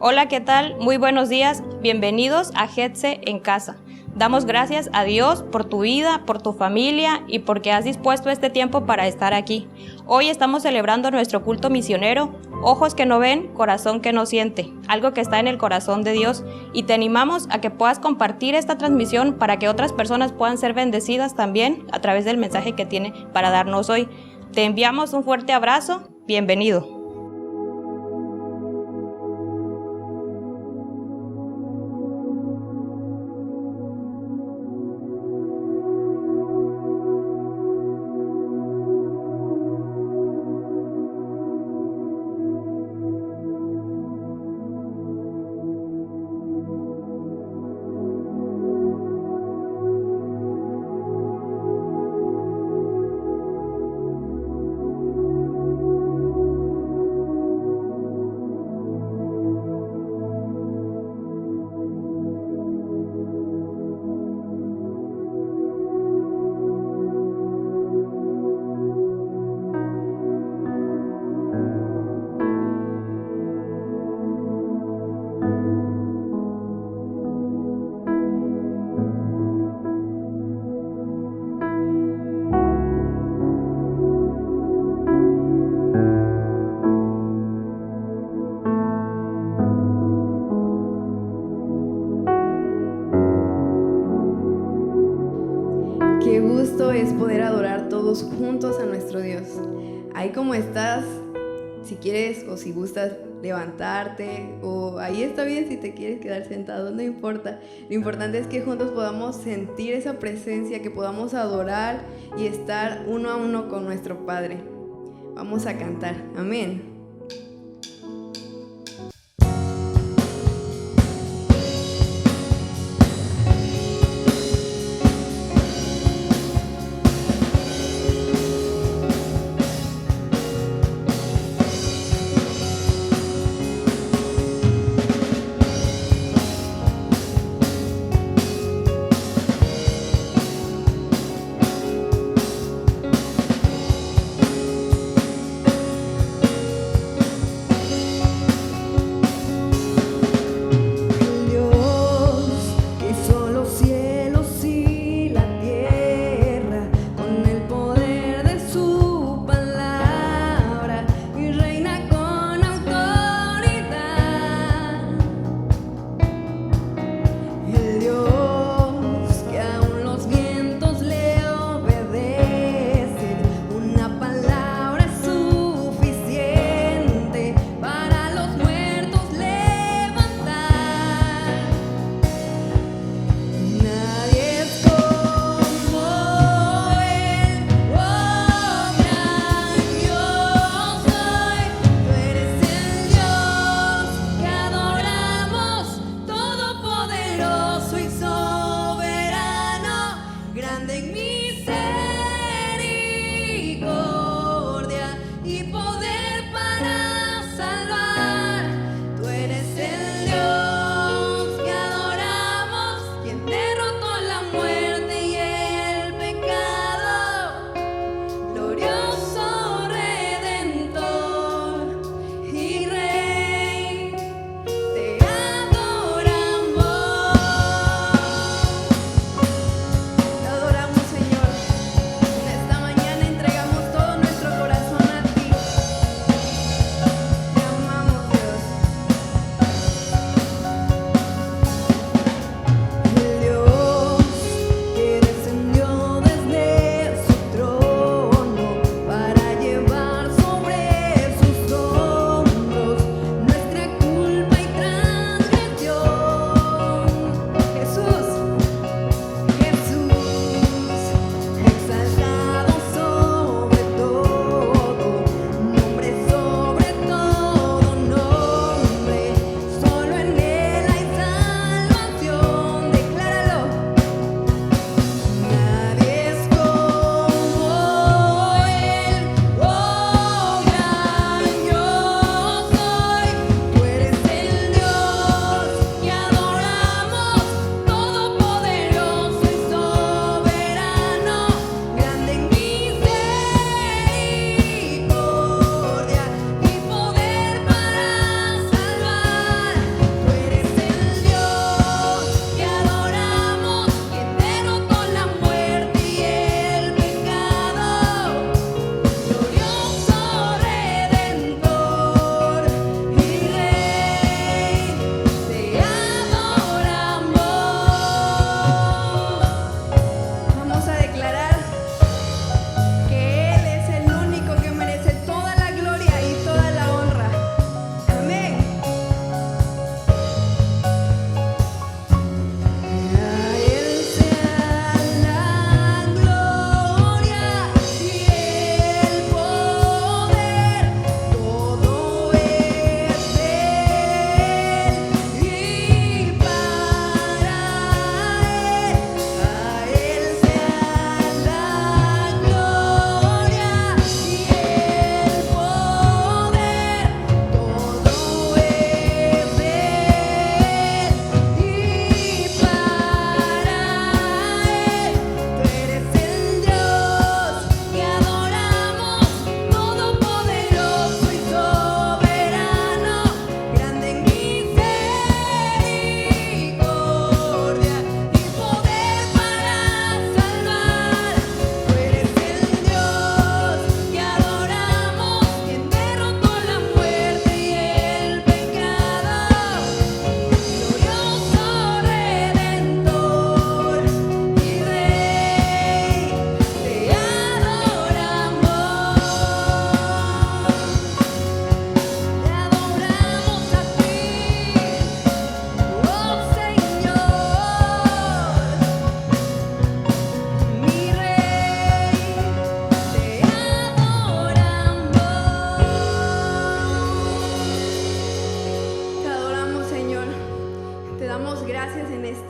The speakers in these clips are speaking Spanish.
Hola, ¿qué tal? Muy buenos días. Bienvenidos a GETSE en casa. Damos gracias a Dios por tu vida, por tu familia y porque has dispuesto este tiempo para estar aquí. Hoy estamos celebrando nuestro culto misionero, ojos que no ven, corazón que no siente, algo que está en el corazón de Dios, y te animamos a que puedas compartir esta transmisión para que otras personas puedan ser bendecidas también a través del mensaje que tiene para darnos hoy. Te enviamos un fuerte abrazo. Bienvenido. Qué gusto es poder adorar todos juntos a nuestro Dios. Ahí como estás, si quieres o si gustas levantarte, o ahí está bien si te quieres quedar sentado, no importa. Lo importante es que juntos podamos sentir esa presencia, que podamos adorar y estar uno a uno con nuestro Padre. Vamos a cantar, amén.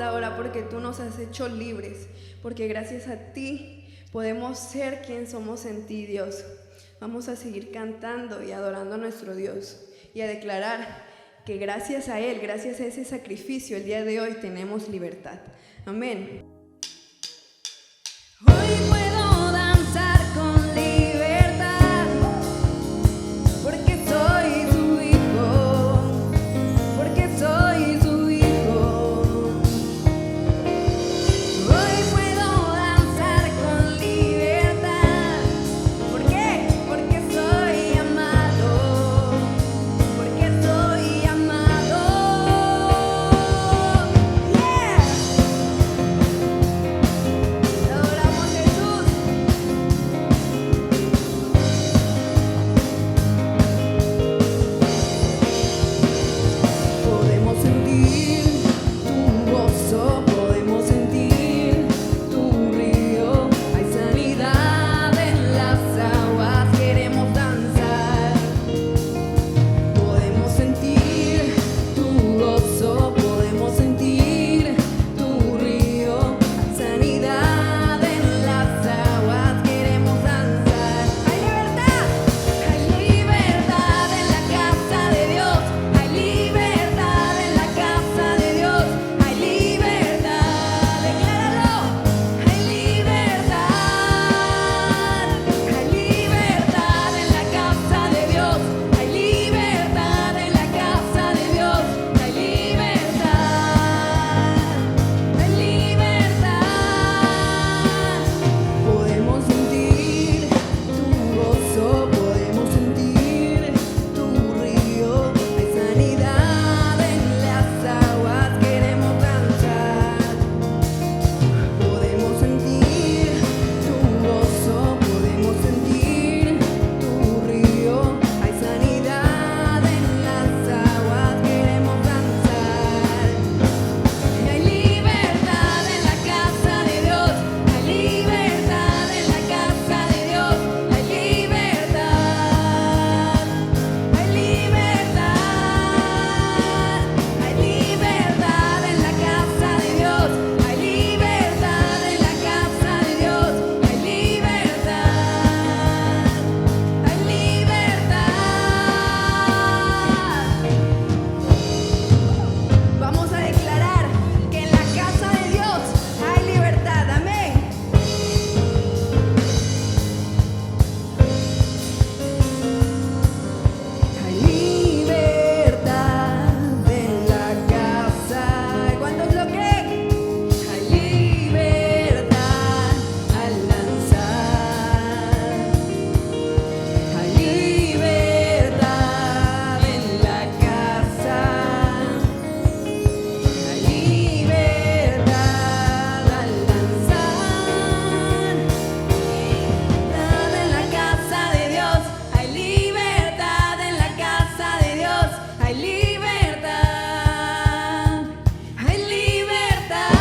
esta hora porque tú nos has hecho libres, porque gracias a ti podemos ser quien somos en ti, Dios. Vamos a seguir cantando y adorando a nuestro Dios y a declarar que gracias a Él, gracias a ese sacrificio, el día de hoy tenemos libertad. Amén. Hoy puedo danzar con libertad, porque soy su hijo, porque soy su hijo. Hoy puedo danzar con libertad, ¿por qué? Porque soy amado, porque soy amado. Yeah. Te adoramos, Jesús. Podemos sentir tu gozo, podemos sentir tu río. Hay sanidad en las aguas, queremos danzar. Podemos sentir tu gozo, podemos sentir tu río. Hay sanidad en las aguas, queremos danzar. Hay libertad en la casa de Dios. Hay libertad en la casa de Dios. Hay libertad, decláralo. Hay libertad en la casa de Dios. Hay libertad en la casa de Dios. Hay libertad, hay libertad. Podemos sentir tu gozo, podemos sentir tu río. Hay sanidad en las aguas, queremos danzar. Podemos sentir tu gozo, podemos sentir tu río. Hay sanidad en las aguas, queremos danzar. Hay libertad en la casa de Dios. Hay libertad en la casa de Dios. Hay libertad. Hay libertad. Hay libertad en la casa de Dios. Hay libertad en la casa de Dios. Hay libertad. Hay libertad. Vamos a declarar que en la casa de Dios hay libertad. Amén. Hay libertad en la casa. ¿Cuántos lo creen? Hay libertad al danzar. Hay libertad en la casa. Hay libertad al danzar. Libertad en la casa de Dios. Hay libertad en la casa de Dios. Hay libertad. Hay libertad.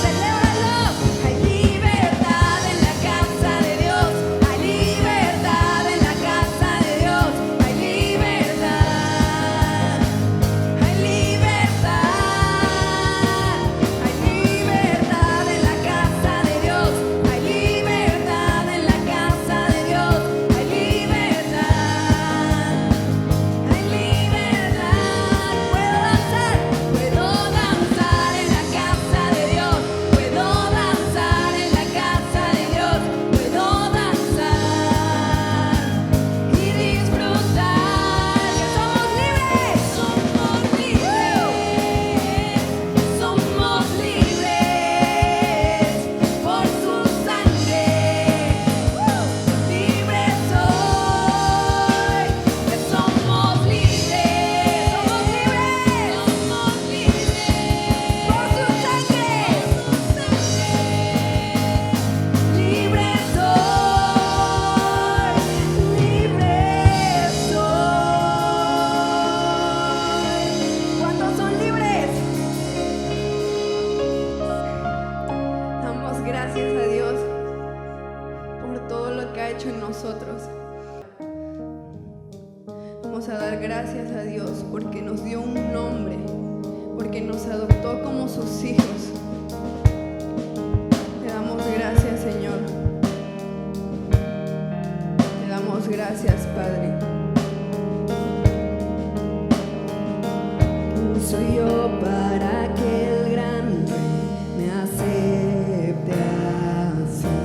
Celébralo. Hay libertad en la casa de Dios. Hay libertad en la casa de Dios. Hay libertad. Hay libertad. Hay libertad en la casa de Dios. Hay libertad en la casa de Dios. Hay libertad. Hay libertad. Puedo danzar en la casa de Dios. Puedo danzar en la casa de Dios. Puedo danzar y disfrutar que somos libres. Somos libres. Somos libres por su sangre. Libres soy, que somos libres. Somos libres. Somos libres por su sangre. Libres soy, libres soy. ¿Cuántos son libres? Damos gracias a Dios por todo lo que ha hecho en nosotros. Vamos a dar gracias a Dios porque nos dio un nombre porque nos adoptó como sus hijos. Te damos gracias, Señor. Te damos gracias, Padre. ¿Quién soy yo para que el gran Rey me acepte así?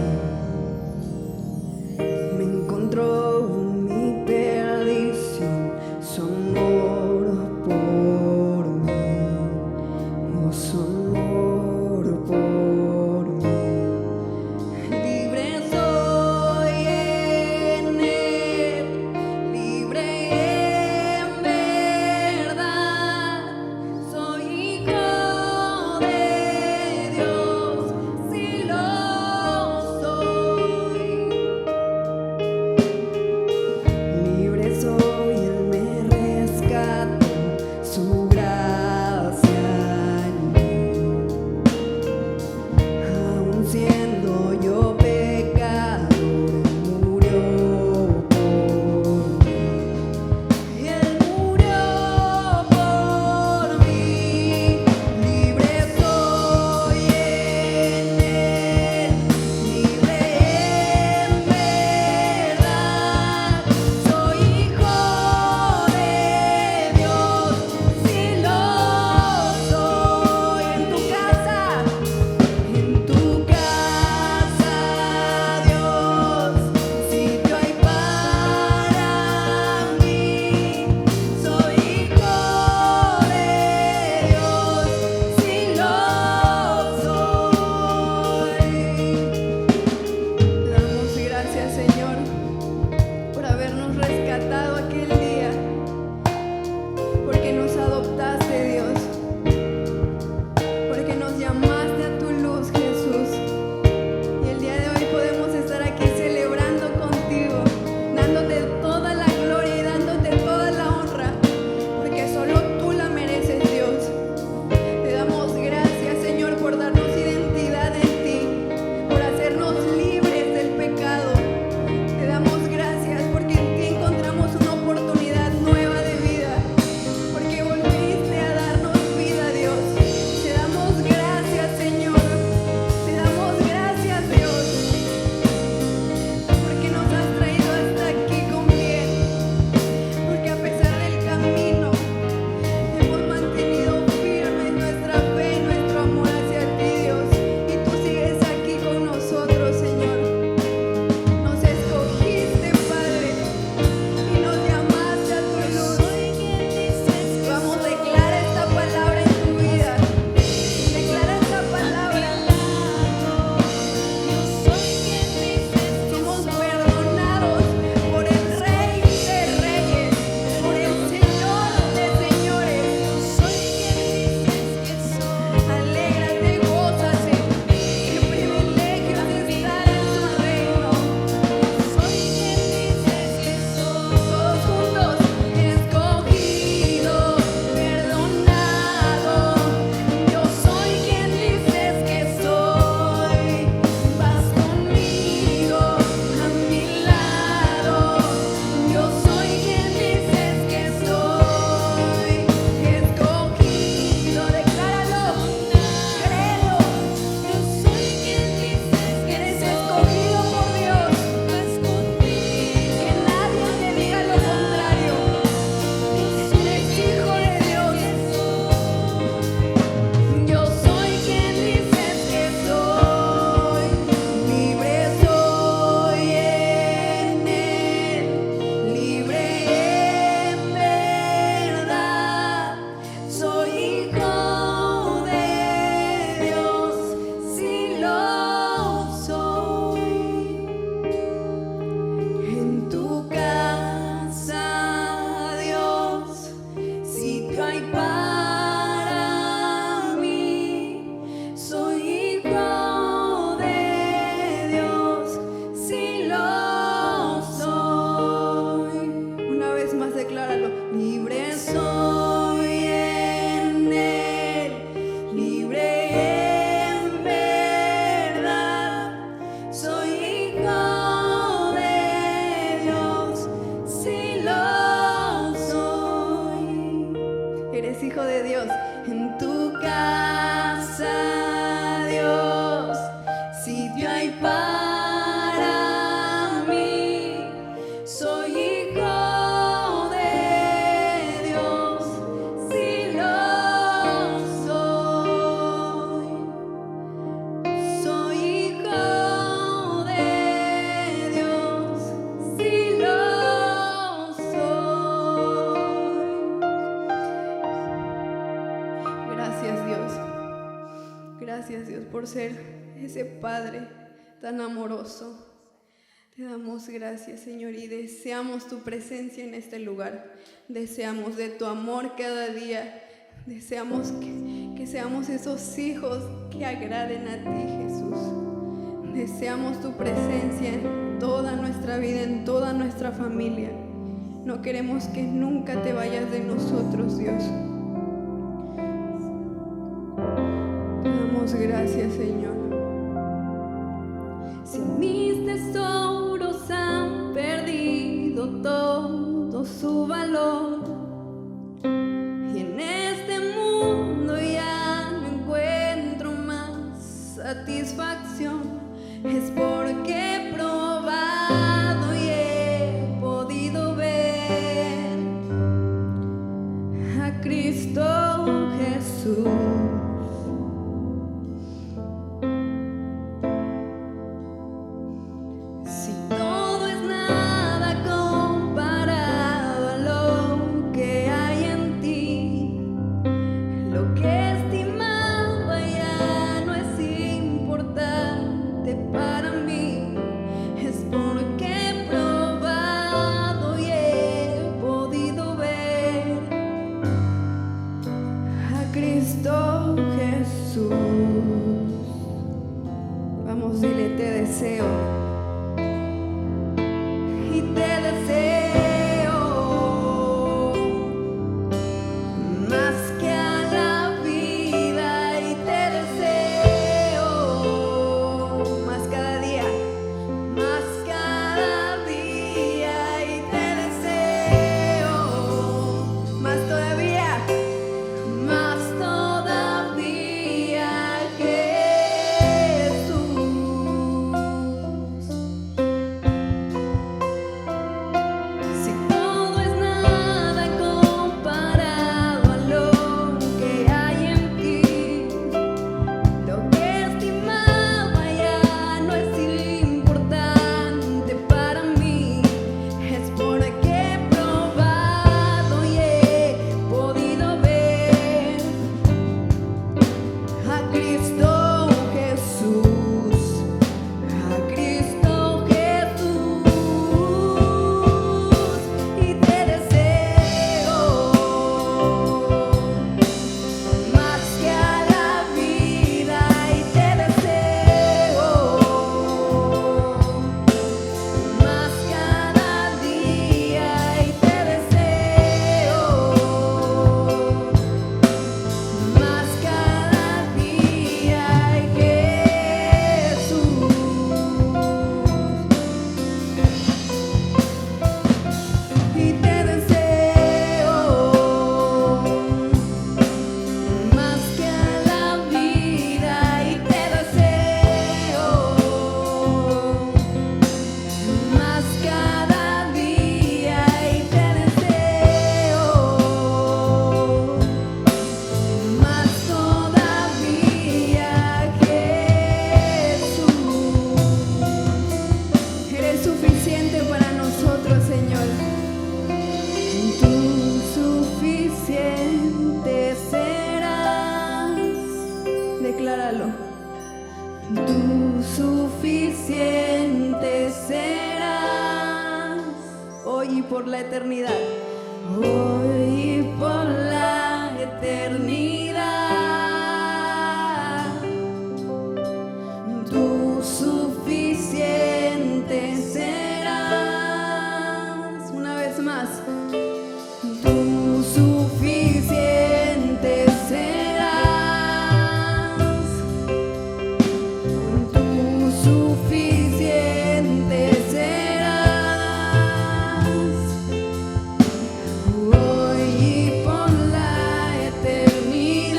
Me encontró mi perdición, su amor por mí, oh, su amor. por ser ese Padre tan amoroso. Te damos gracias, Señor, y deseamos tu presencia en este lugar. Deseamos de tu amor cada día. Deseamos que seamos esos hijos que agraden a ti, Jesús. Deseamos tu presencia en toda nuestra vida, en toda nuestra familia. No queremos que nunca te vayas de nosotros, Dios. Te damos gracias, Señor. Si mis tesoros han perdido todo su valor y en este mundo ya no encuentro más satisfacción, es porque he probado y he podido ver a Cristo Jesús. Cristo Jesús. Vamos, dile, te deseo. Y te deseo más que a la vida, y te deseo más cada día, y te deseo más todavía, Decláralo. tú suficiente serás, Hoy y por la eternidad. hoy y por la eternidad. Tú suficiente serás. Una vez más. Tú suficiente serás. Tú suficiente serás. Hoy y por la eternidad.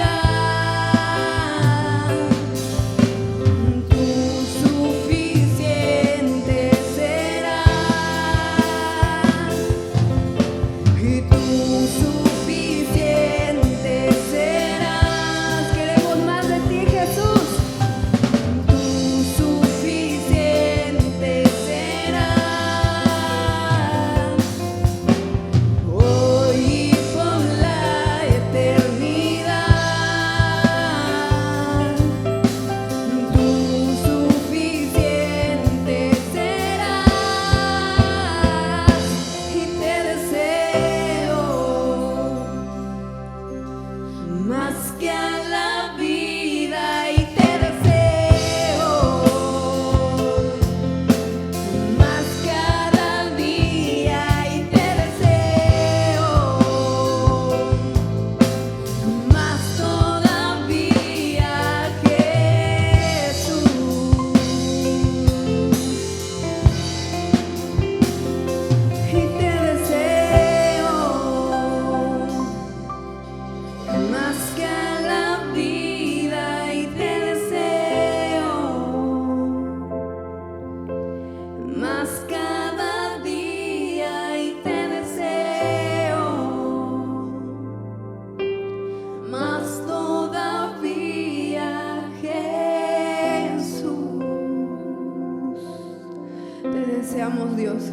deseamos, Dios.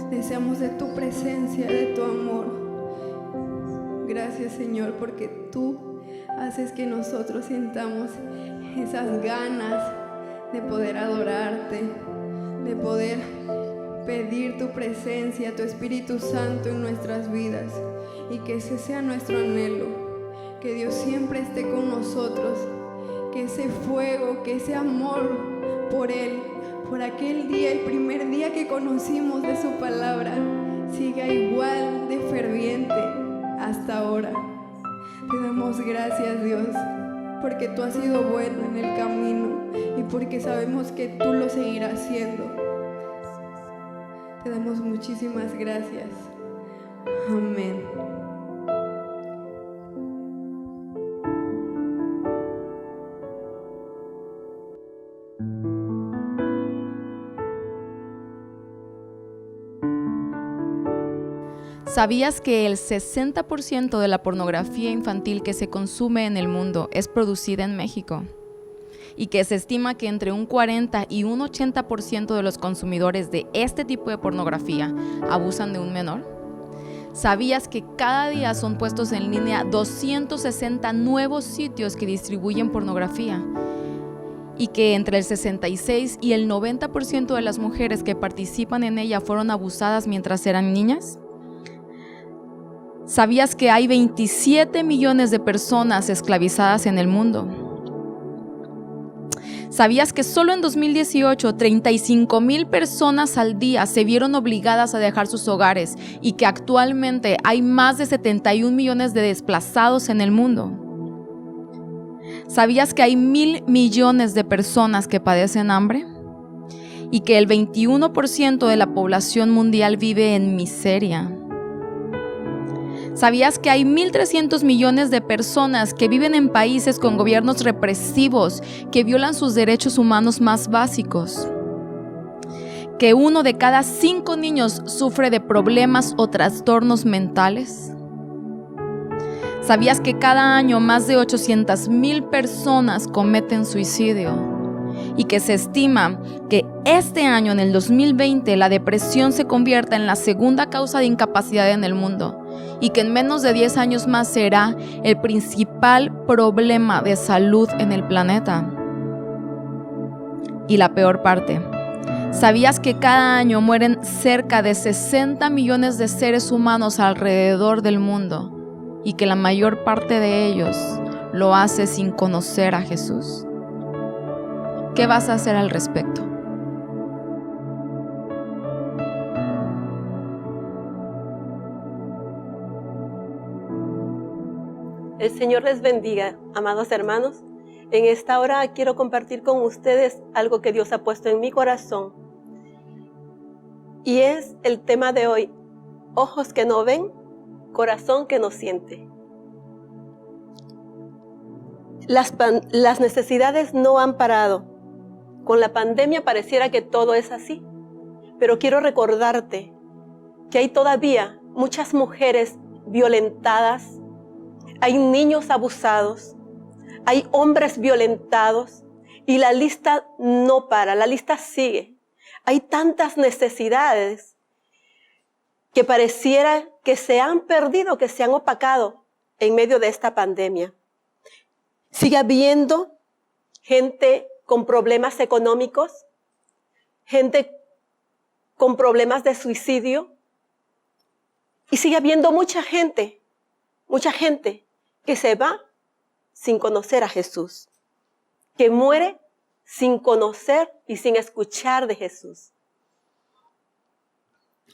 Deseamos de tu presencia, de tu amor. Gracias, Señor, porque tú haces que nosotros sintamos esas ganas de poder adorarte, de poder pedir tu presencia, tu Espíritu Santo en nuestras vidas, y que ese sea nuestro anhelo, que Dios siempre esté con nosotros, que ese fuego, que ese amor por Él, por aquel día, el primer día que conocimos de su palabra, siga igual de ferviente hasta ahora. Te damos gracias, Dios, porque tú has sido bueno en el camino y porque sabemos que tú lo seguirás haciendo. Te damos muchísimas gracias. Amén. ¿Sabías que el 60% de la pornografía infantil que se consume en el mundo es producida en México? Y que se estima que entre un 40 y un 80% de los consumidores de este tipo de pornografía abusan de un menor. ¿Sabías que cada día son puestos en línea 260 nuevos sitios que distribuyen pornografía? Y que entre el 66 y el 90% de las mujeres que participan en ella fueron abusadas mientras eran niñas? ¿Sabías que hay 27 millones de personas esclavizadas en el mundo? ¿Sabías que solo en 2018 35,000 personas al día se vieron obligadas a dejar sus hogares y que actualmente hay más de 71 millones de desplazados en el mundo? ¿Sabías que hay 1,000 millones de personas que padecen hambre? Y que el 21% de la población mundial vive en miseria. ¿Sabías que hay 1,300 millones de personas que viven en países con gobiernos represivos que violan sus derechos humanos más básicos? ¿Que 1 de cada 5 niños sufre de problemas o trastornos mentales? ¿Sabías que cada año más de 800,000 personas cometen suicidio? Y que se estima que este año, en el 2020, la depresión se convierta en la segunda causa de incapacidad en el mundo, y que en menos de 10 años más será el principal problema de salud en el planeta. Y la peor parte, ¿sabías que cada año mueren cerca de 60 millones de seres humanos alrededor del mundo y que la mayor parte de ellos lo hace sin conocer a Jesús? ¿Qué vas a hacer al respecto? El Señor les bendiga, amados hermanos. En esta hora quiero compartir con ustedes algo que Dios ha puesto en mi corazón. Y es el tema de hoy: ojos que no ven, corazón que no siente. Las necesidades no han parado. Con la pandemia pareciera que todo es así. Pero quiero recordarte que hay todavía muchas mujeres violentadas, hay niños abusados, hay hombres violentados, y la lista no para, la lista sigue. Hay tantas necesidades que pareciera que se han perdido, que se han opacado en medio de esta pandemia. Sigue habiendo gente con problemas económicos, gente con problemas de suicidio, y sigue habiendo mucha gente que se va sin conocer a Jesús, que muere sin conocer y sin escuchar de Jesús.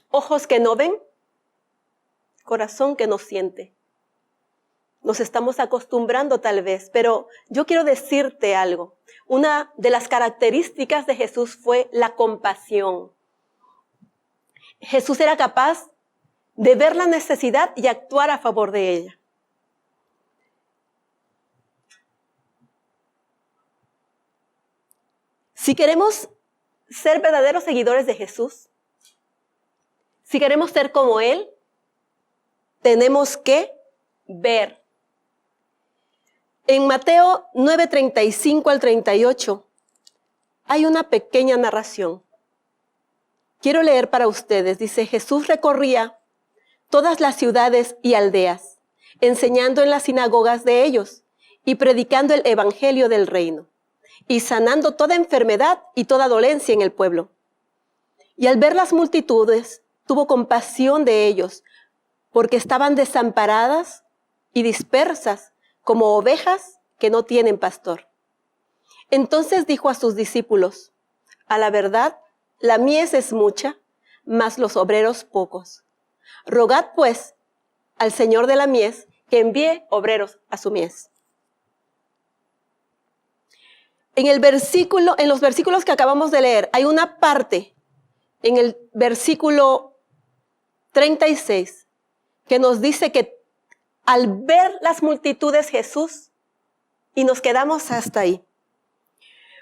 Ojos que no ven, corazón que no siente. Nos estamos acostumbrando tal vez, pero yo quiero decirte algo. Una de las características de Jesús fue la compasión. Jesús era capaz de ver la necesidad y actuar a favor de ella. Si queremos ser verdaderos seguidores de Jesús, si queremos ser como Él, tenemos que ver. En Mateo 9:35 al 38 hay una pequeña narración. Quiero leer para ustedes. Dice, Jesús recorría todas las ciudades y aldeas, enseñando en las sinagogas de ellos y predicando el evangelio del reino y sanando toda enfermedad y toda dolencia en el pueblo. Y al ver las multitudes, tuvo compasión de ellos, porque estaban desamparadas y dispersas como ovejas que no tienen pastor. Entonces dijo a sus discípulos, a la verdad, la mies es mucha, mas los obreros pocos. Rogad pues al Señor de la mies que envíe obreros a su mies. En los versículos que acabamos de leer, hay una parte en el versículo 36 que nos dice que al ver las multitudes Jesús, y nos quedamos hasta ahí.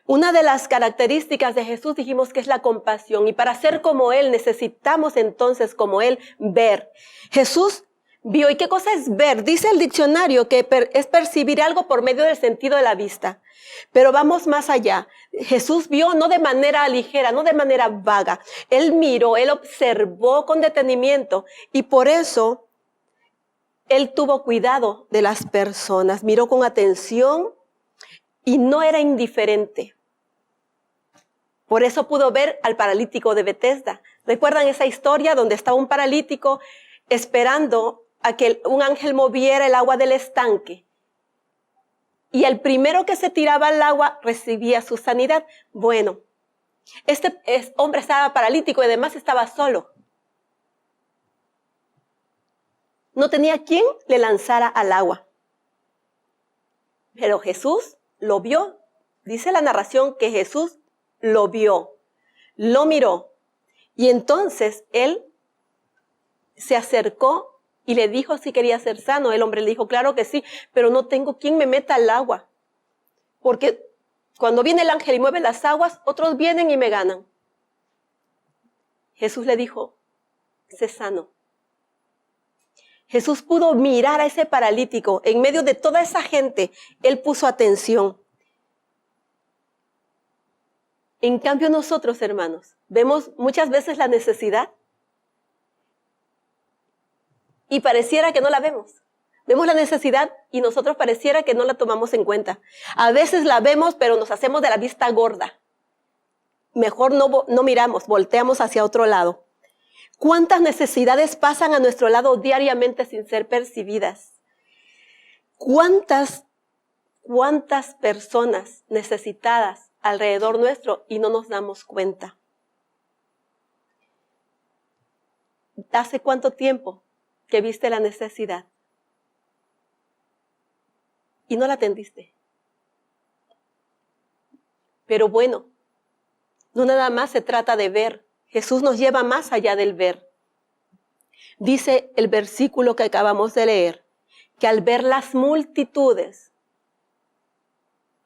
Una de las características de Jesús dijimos que es la compasión, y para ser como Él necesitamos entonces como Él ver. Jesús vio, ¿y qué cosa es ver? Dice el diccionario que es percibir algo por medio del sentido de la vista, pero vamos más allá. Jesús vio no de manera ligera, no de manera vaga. Él miró, Él observó con detenimiento, y por eso Él tuvo cuidado de las personas, miró con atención y no era indiferente. Por eso pudo ver al paralítico de Betesda. ¿Recuerdan esa historia donde estaba un paralítico esperando a que un ángel moviera el agua del estanque? Y el primero que se tiraba al agua recibía su sanidad. Bueno, este hombre estaba paralítico y además estaba solo. No tenía quien le lanzara al agua. Pero Jesús lo vio. Dice la narración que Jesús lo vio, lo miró. Y entonces él se acercó y le dijo si quería ser sano. El hombre le dijo, claro que sí, pero no tengo quien me meta al agua. Porque cuando viene el ángel y mueve las aguas, otros vienen y me ganan. Jesús le dijo, sé sano. Jesús pudo mirar a ese paralítico. En medio de toda esa gente, Él puso atención. En cambio nosotros, hermanos, vemos muchas veces la necesidad y pareciera que no la vemos. Vemos la necesidad y nosotros pareciera que no la tomamos en cuenta. A veces la vemos, pero nos hacemos de la vista gorda. Mejor no miramos, volteamos hacia otro lado. ¿Cuántas necesidades pasan a nuestro lado diariamente sin ser percibidas? ¿Cuántas personas necesitadas alrededor nuestro y no nos damos cuenta? ¿Hace cuánto tiempo que viste la necesidad y no la atendiste? Pero bueno, no nada más se trata de ver. Jesús nos lleva más allá del ver. Dice el versículo que acabamos de leer, que al ver las multitudes,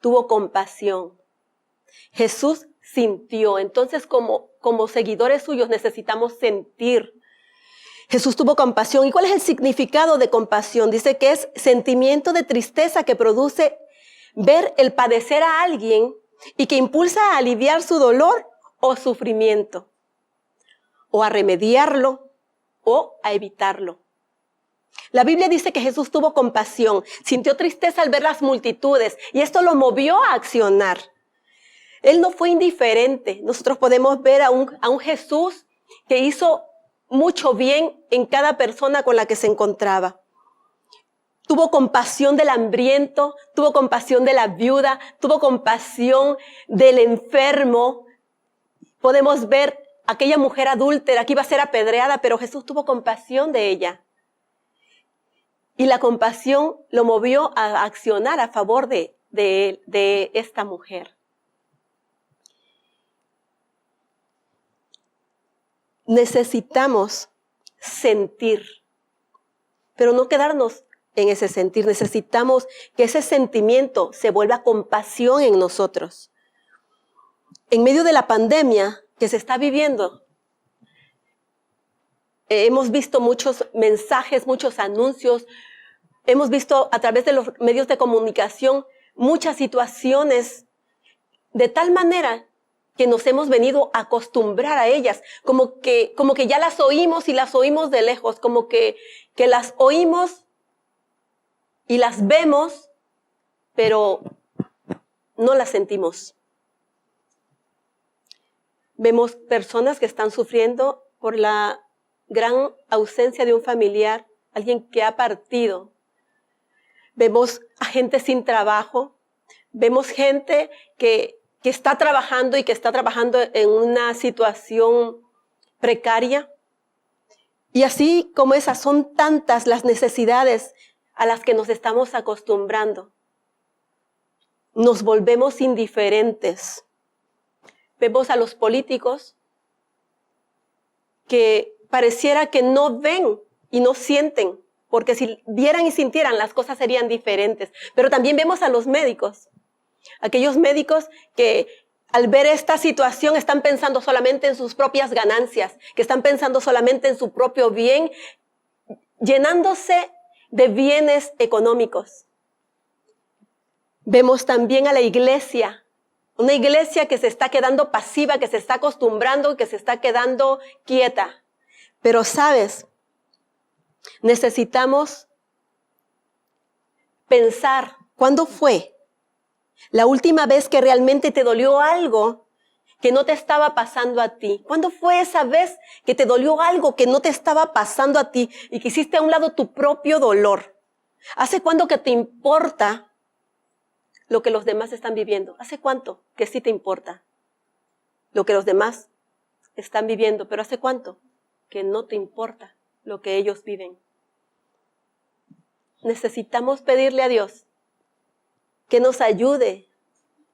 tuvo compasión. Jesús sintió. Entonces, como seguidores suyos, necesitamos sentir. Jesús tuvo compasión. ¿Y cuál es el significado de compasión? Dice que es sentimiento de tristeza que produce ver el padecer a alguien y que impulsa a aliviar su dolor o sufrimiento, o a remediarlo, o a evitarlo. La Biblia dice que Jesús tuvo compasión, sintió tristeza al ver las multitudes, y esto lo movió a accionar. Él no fue indiferente. Nosotros podemos ver a un Jesús que hizo mucho bien en cada persona con la que se encontraba. Tuvo compasión del hambriento, tuvo compasión de la viuda, tuvo compasión del enfermo. Podemos ver aquella mujer adúltera que iba a ser apedreada, pero Jesús tuvo compasión de ella. Y la compasión lo movió a accionar a favor de esta mujer. Necesitamos sentir, pero no quedarnos en ese sentir. Necesitamos que ese sentimiento se vuelva compasión en nosotros. En medio de la pandemia que se está viviendo, hemos visto muchos mensajes, muchos anuncios, hemos visto a través de los medios de comunicación muchas situaciones de tal manera que nos hemos venido a acostumbrar a ellas, como que ya las oímos y las oímos de lejos, como que las oímos y las vemos, pero no las sentimos. Vemos personas que están sufriendo por la gran ausencia de un familiar, alguien que ha partido. Vemos a gente sin trabajo, vemos gente que está trabajando y que está trabajando en una situación precaria. Y así como esas, son tantas las necesidades a las que nos estamos acostumbrando. Nos volvemos indiferentes. Vemos a los políticos que pareciera que no ven y no sienten, porque si vieran y sintieran, las cosas serían diferentes. Pero también vemos a los médicos. Aquellos médicos que al ver esta situación están pensando solamente en sus propias ganancias, que están pensando solamente en su propio bien, llenándose de bienes económicos. Vemos también a la iglesia, una iglesia que se está quedando pasiva, que se está acostumbrando, que se está quedando quieta. Pero ¿sabes? Necesitamos pensar, ¿cuándo fue la última vez que realmente te dolió algo que no te estaba pasando a ti? ¿Cuándo fue esa vez que te dolió algo que no te estaba pasando a ti y que hiciste a un lado tu propio dolor? ¿Hace cuánto que te importa lo que los demás están viviendo? ¿Hace cuánto que sí te importa lo que los demás están viviendo? Pero ¿hace cuánto que no te importa lo que ellos viven? Necesitamos pedirle a Dios que nos ayude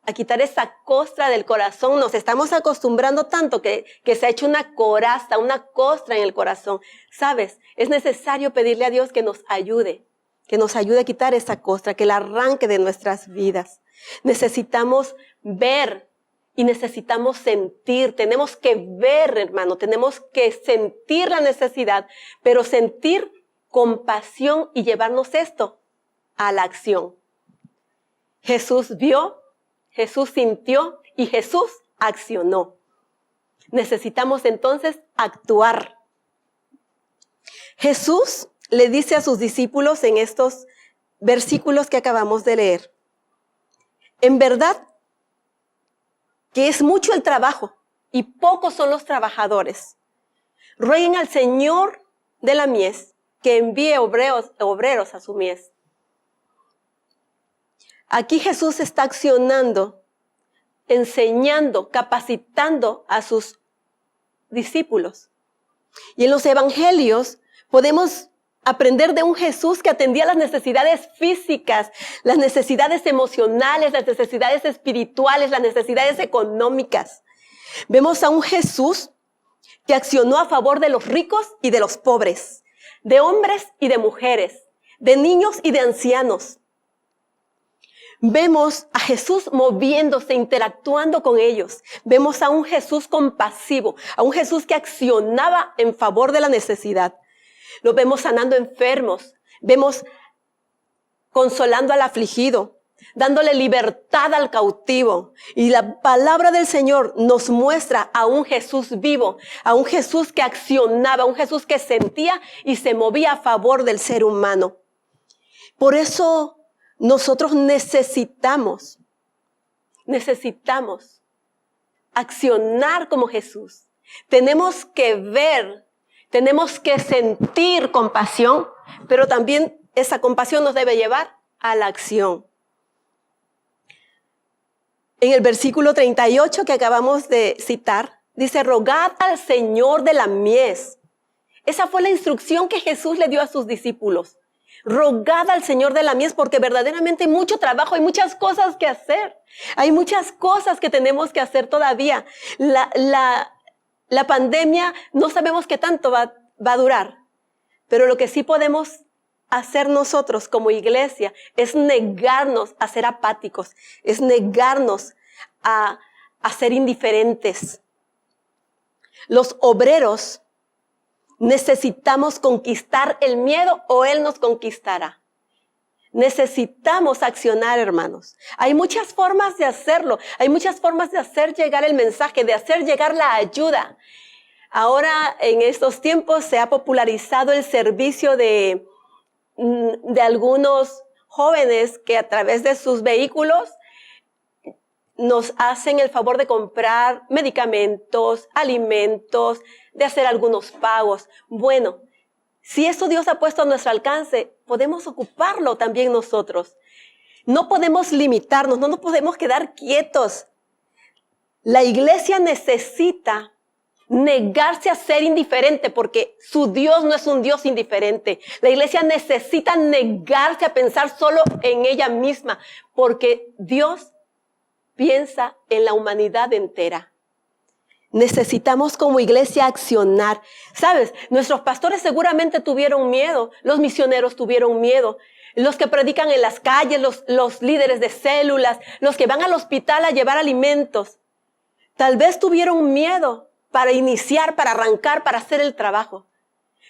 a quitar esa costra del corazón. Nos estamos acostumbrando tanto que se ha hecho una coraza, una costra en el corazón. ¿Sabes? Es necesario pedirle a Dios que nos ayude a quitar esa costra, que la arranque de nuestras vidas. Necesitamos ver y necesitamos sentir. Tenemos que ver, hermano, tenemos que sentir la necesidad, pero sentir compasión y llevarnos esto a la acción. Jesús vio, Jesús sintió y Jesús accionó. Necesitamos entonces actuar. Jesús le dice a sus discípulos en estos versículos que acabamos de leer: en verdad que es mucho el trabajo y pocos son los trabajadores. Rueguen al Señor de la mies que envíe obreros a su mies. Aquí Jesús está accionando, enseñando, capacitando a sus discípulos. Y en los evangelios podemos aprender de un Jesús que atendía las necesidades físicas, las necesidades emocionales, las necesidades espirituales, las necesidades económicas. Vemos a un Jesús que accionó a favor de los ricos y de los pobres, de hombres y de mujeres, de niños y de ancianos. Vemos a Jesús moviéndose, interactuando con ellos. Vemos a un Jesús compasivo, a un Jesús que accionaba en favor de la necesidad. Lo vemos sanando enfermos, vemos consolando al afligido, dándole libertad al cautivo. Y la palabra del Señor nos muestra a un Jesús vivo, a un Jesús que accionaba, a un Jesús que sentía y se movía a favor del ser humano. Por eso nosotros necesitamos accionar como Jesús. Tenemos que ver, tenemos que sentir compasión, pero también esa compasión nos debe llevar a la acción. En el versículo 38 que acabamos de citar, dice: rogad al Señor de la mies. Esa fue la instrucción que Jesús le dio a sus discípulos. Rogad al Señor de la mies, porque verdaderamente hay mucho trabajo, hay muchas cosas que hacer. Hay muchas cosas que tenemos que hacer todavía. La pandemia no sabemos qué tanto va a durar, pero lo que sí podemos hacer nosotros como iglesia es negarnos a ser apáticos, es negarnos a ser indiferentes. Los obreros necesitamos conquistar el miedo o Él nos conquistará. Necesitamos accionar, hermanos. Hay muchas formas de hacerlo. Hay muchas formas de hacer llegar el mensaje, de hacer llegar la ayuda. Ahora, en estos tiempos, se ha popularizado el servicio de algunos jóvenes que a través de sus vehículos nos hacen el favor de comprar medicamentos, alimentos, de hacer algunos pagos. Bueno, si eso Dios ha puesto a nuestro alcance, podemos ocuparlo también nosotros. No podemos limitarnos, no nos podemos quedar quietos. La iglesia necesita negarse a ser indiferente porque su Dios no es un Dios indiferente. La iglesia necesita negarse a pensar solo en ella misma porque Dios piensa en la humanidad entera. Necesitamos como iglesia accionar. ¿Sabes? Nuestros pastores seguramente tuvieron miedo. Los misioneros tuvieron miedo. Los que predican en las calles, los líderes de células, los que van al hospital a llevar alimentos. Tal vez tuvieron miedo para iniciar, para arrancar, para hacer el trabajo.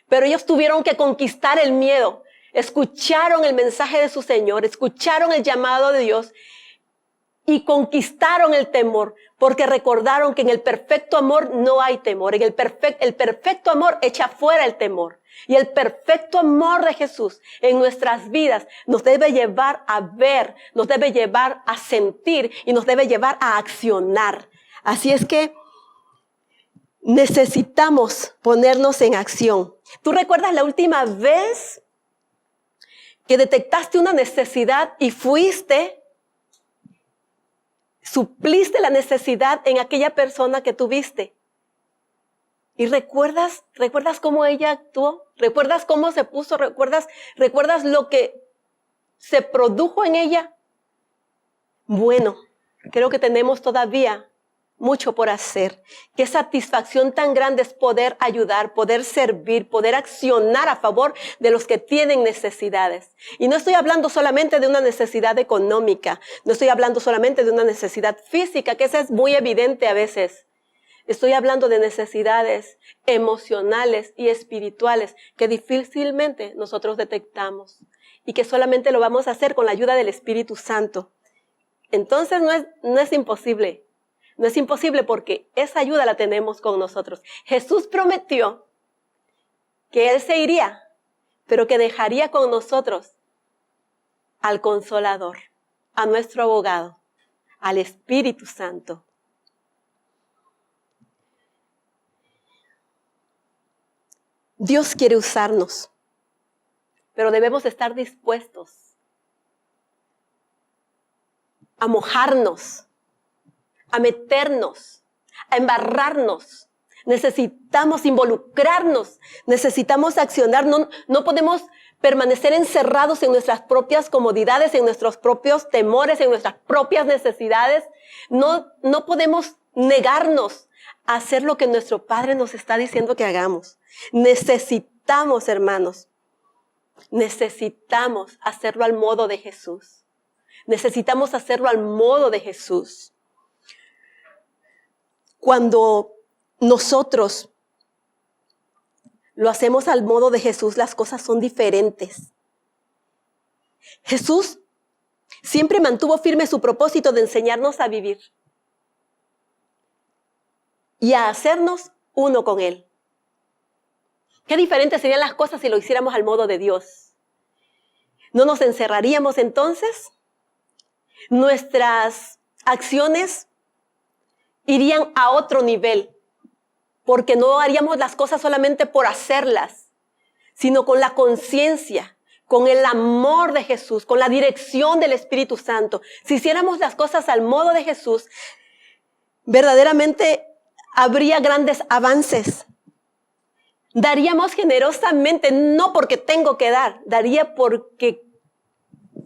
Pero ellos tuvieron que conquistar el miedo. Escucharon el mensaje de su Señor, escucharon el llamado de Dios y conquistaron el temor, porque recordaron que en el perfecto amor no hay temor. En el perfecto amor echa fuera el temor. Y el perfecto amor de Jesús en nuestras vidas nos debe llevar a ver, nos debe llevar a sentir y nos debe llevar a accionar. Así es que necesitamos ponernos en acción. ¿Tú recuerdas la última vez que detectaste una necesidad y supliste la necesidad en aquella persona que tuviste? ¿Y recuerdas cómo ella actuó? ¿Recuerdas cómo se puso? ¿Recuerdas lo que se produjo en ella? Bueno, creo que tenemos todavía mucho por hacer. Qué satisfacción tan grande es poder ayudar, poder servir, poder accionar a favor de los que tienen necesidades. Y no estoy hablando solamente de una necesidad económica, no estoy hablando solamente de una necesidad física, que esa es muy evidente a veces. Estoy hablando de necesidades emocionales y espirituales que difícilmente nosotros detectamos y que solamente lo vamos a hacer con la ayuda del Espíritu Santo. Entonces no es imposible. No es imposible porque esa ayuda la tenemos con nosotros. Jesús prometió que Él se iría, pero que dejaría con nosotros al Consolador, a nuestro abogado, al Espíritu Santo. Dios quiere usarnos, pero debemos estar dispuestos a mojarnos, a meternos, a embarrarnos. Necesitamos involucrarnos, necesitamos accionar. No podemos permanecer encerrados en nuestras propias comodidades, en nuestros propios temores, en nuestras propias necesidades. No podemos negarnos a hacer lo que nuestro Padre nos está diciendo que hagamos. Necesitamos, hermanos, necesitamos hacerlo al modo de Jesús. Necesitamos hacerlo al modo de Jesús. Cuando nosotros lo hacemos al modo de Jesús, las cosas son diferentes. Jesús siempre mantuvo firme su propósito de enseñarnos a vivir y a hacernos uno con Él. Qué diferentes serían las cosas si lo hiciéramos al modo de Dios. ¿No nos encerraríamos entonces? Nuestras acciones irían a otro nivel, porque no haríamos las cosas solamente por hacerlas, sino con la conciencia, con el amor de Jesús, con la dirección del Espíritu Santo. Si hiciéramos las cosas al modo de Jesús, verdaderamente habría grandes avances. Daríamos generosamente, no porque tengo que dar, daría porque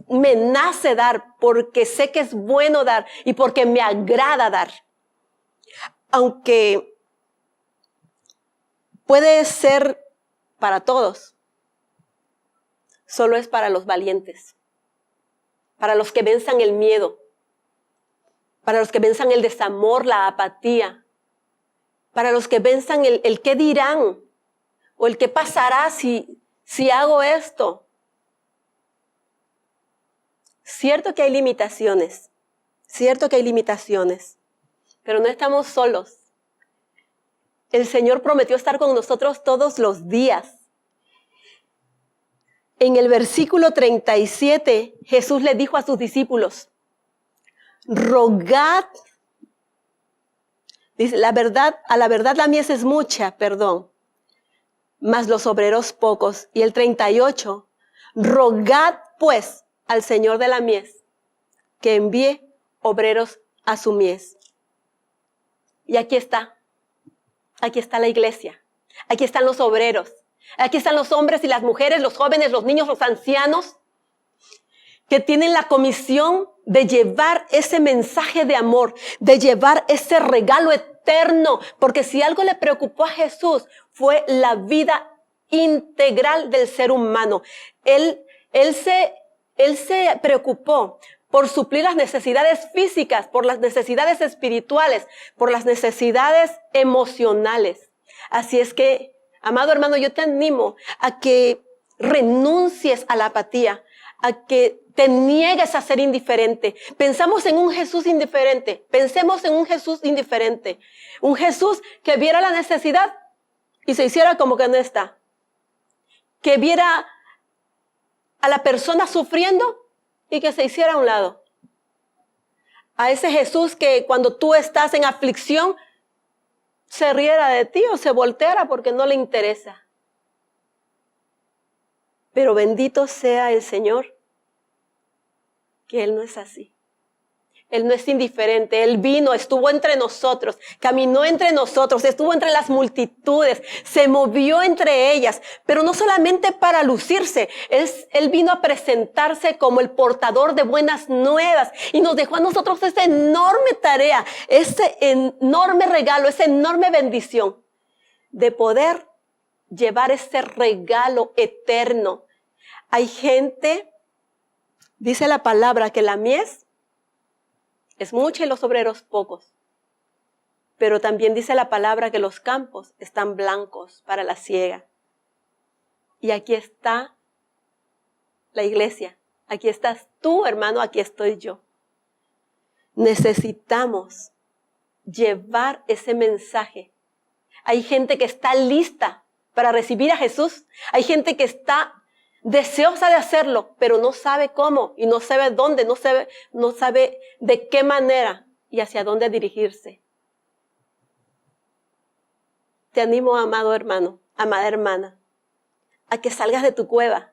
me nace dar, porque sé que es bueno dar y porque me agrada dar. Aunque puede ser para todos, solo es para los valientes, para los que venzan el miedo, para los que venzan el desamor, la apatía, para los que venzan el qué dirán o el qué pasará si hago esto. Cierto que hay limitaciones, pero no estamos solos. El Señor prometió estar con nosotros todos los días. En el versículo 37, Jesús le dijo a sus discípulos, rogad, dice, a la verdad la mies es mucha, mas los obreros pocos. Y el 38, rogad pues al Señor de la mies que envíe obreros a su mies. Y aquí está la iglesia, aquí están los obreros, aquí están los hombres y las mujeres, los jóvenes, los niños, los ancianos, que tienen la comisión de llevar ese mensaje de amor, de llevar ese regalo eterno, porque si algo le preocupó a Jesús fue la vida integral del ser humano. Él se preocupó por suplir las necesidades físicas, por las necesidades espirituales, por las necesidades emocionales. Así es que, amado hermano, yo te animo a que renuncies a la apatía, a que te niegues a ser indiferente. Pensemos en un Jesús indiferente. Un Jesús que viera la necesidad y se hiciera como que no está. Que viera a la persona sufriendo y que se hiciera a un lado. A ese Jesús que cuando tú estás en aflicción se riera de ti o se volteara porque no le interesa. Pero bendito sea el Señor, que Él no es así. Él no es indiferente. Él vino, estuvo entre nosotros, caminó entre nosotros, estuvo entre las multitudes, se movió entre ellas, pero no solamente para lucirse. Él vino a presentarse como el portador de buenas nuevas y nos dejó a nosotros esa enorme tarea, ese enorme regalo, esa enorme bendición de poder llevar ese regalo eterno. Hay gente, dice la palabra, que la mies es mucha y los obreros pocos. Pero también dice la palabra que los campos están blancos para la siega. Y aquí está la iglesia. Aquí estás tú, hermano, aquí estoy yo. Necesitamos llevar ese mensaje. Hay gente que está lista para recibir a Jesús. Hay gente que está deseosa de hacerlo, pero no sabe cómo y no sabe dónde, no sabe de qué manera y hacia dónde dirigirse. Te animo, amado hermano, amada hermana, a que salgas de tu cueva,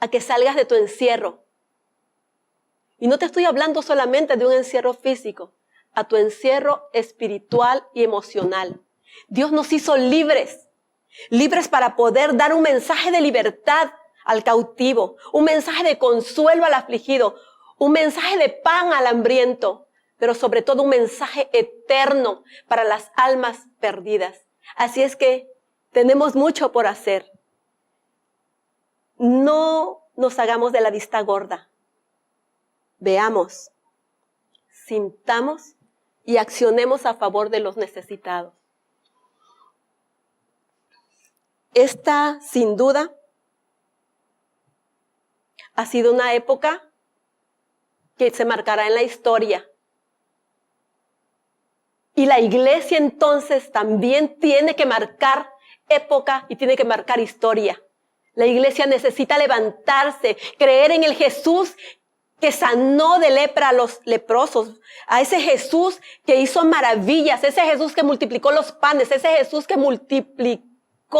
a que salgas de tu encierro. Y no te estoy hablando solamente de un encierro físico, a tu encierro espiritual y emocional. Dios nos hizo libres para poder dar un mensaje de libertad al cautivo, un mensaje de consuelo al afligido, un mensaje de pan al hambriento, pero sobre todo un mensaje eterno para las almas perdidas. Así es que tenemos mucho por hacer. No nos hagamos de la vista gorda. Veamos, sintamos y accionemos a favor de los necesitados. Esta, sin duda, ha sido una época que se marcará en la historia. Y la iglesia entonces también tiene que marcar época y tiene que marcar historia. La iglesia necesita levantarse, creer en el Jesús que sanó de lepra a los leprosos, a ese Jesús que hizo maravillas, ese Jesús que multiplicó los panes, ese Jesús que multiplicó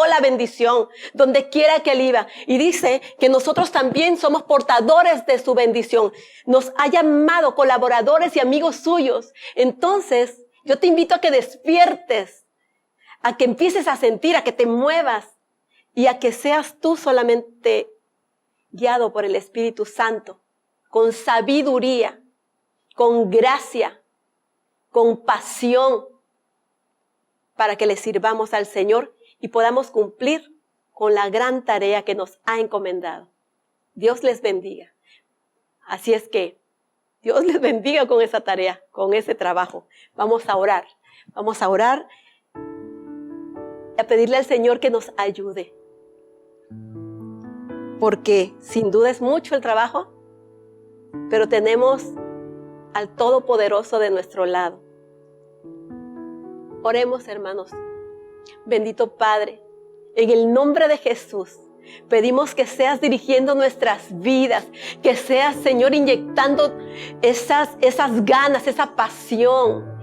la bendición donde quiera que Él iba. Y dice que nosotros también somos portadores de su bendición. Nos ha llamado colaboradores y amigos suyos. Entonces, yo te invito a que despiertes, a que empieces a sentir, a que te muevas y a que seas tú solamente guiado por el Espíritu Santo, con sabiduría, con gracia, con pasión, para que le sirvamos al Señor y podamos cumplir con la gran tarea que nos ha encomendado. Dios les bendiga. Así es que Dios les bendiga con esa tarea, con ese trabajo. Vamos a orar y a pedirle al Señor que nos ayude. porque sin duda es mucho el trabajo, pero tenemos al Todopoderoso de nuestro lado. Oremos, hermanos. Bendito Padre, en el nombre de Jesús, pedimos que seas dirigiendo nuestras vidas, que seas, Señor, inyectando esas ganas, esa pasión,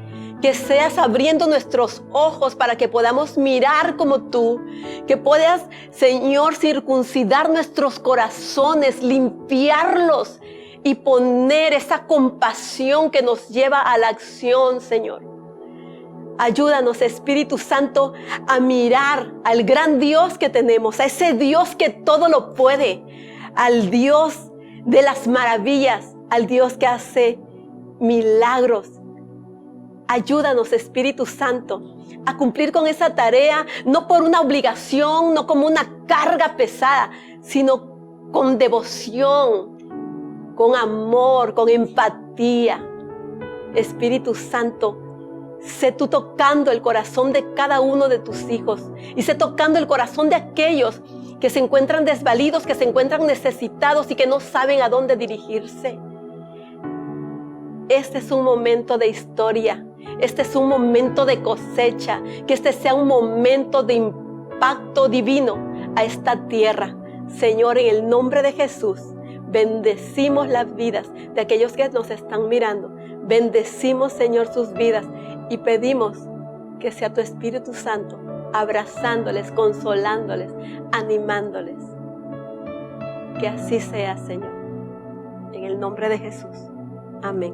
que seas abriendo nuestros ojos para que podamos mirar como tú, que puedas, Señor, circuncidar nuestros corazones, limpiarlos y poner esa compasión que nos lleva a la acción, Señor. Ayúdanos, Espíritu Santo, a mirar al gran Dios que tenemos, a ese Dios que todo lo puede, al Dios de las maravillas, al Dios que hace milagros. Ayúdanos, Espíritu Santo, a cumplir con esa tarea, no por una obligación, no como una carga pesada, sino con devoción, con amor, con empatía. Espíritu Santo, sé tú tocando el corazón de cada uno de tus hijos y sé tocando el corazón de aquellos que se encuentran desvalidos, que se encuentran necesitados y que no saben a dónde dirigirse. Este es un momento de historia, este es un momento de cosecha, que este sea un momento de impacto divino a esta tierra. Señor, en el nombre de Jesús, bendecimos las vidas de aquellos que nos están mirando. Bendecimos, Señor, sus vidas y pedimos que sea tu Espíritu Santo abrazándoles, consolándoles, animándoles. Que así sea, Señor. En el nombre de Jesús. Amén.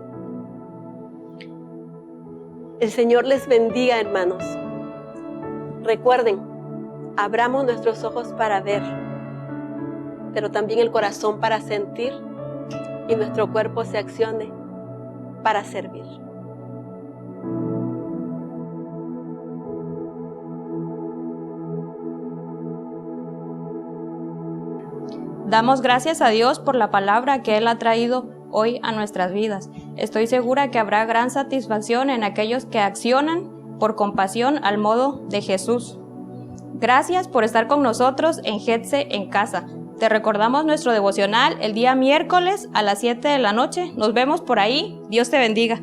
El Señor les bendiga, hermanos. Recuerden, abramos nuestros ojos para ver, pero también el corazón para sentir y nuestro cuerpo se accione para servir. Damos gracias a Dios por la palabra que Él ha traído hoy a nuestras vidas. Estoy segura que habrá gran satisfacción en aquellos que accionan por compasión al modo de Jesús. Gracias por estar con nosotros en GETSE en casa. Te recordamos nuestro devocional el día miércoles a las 7 de la noche. Nos vemos por ahí. Dios te bendiga.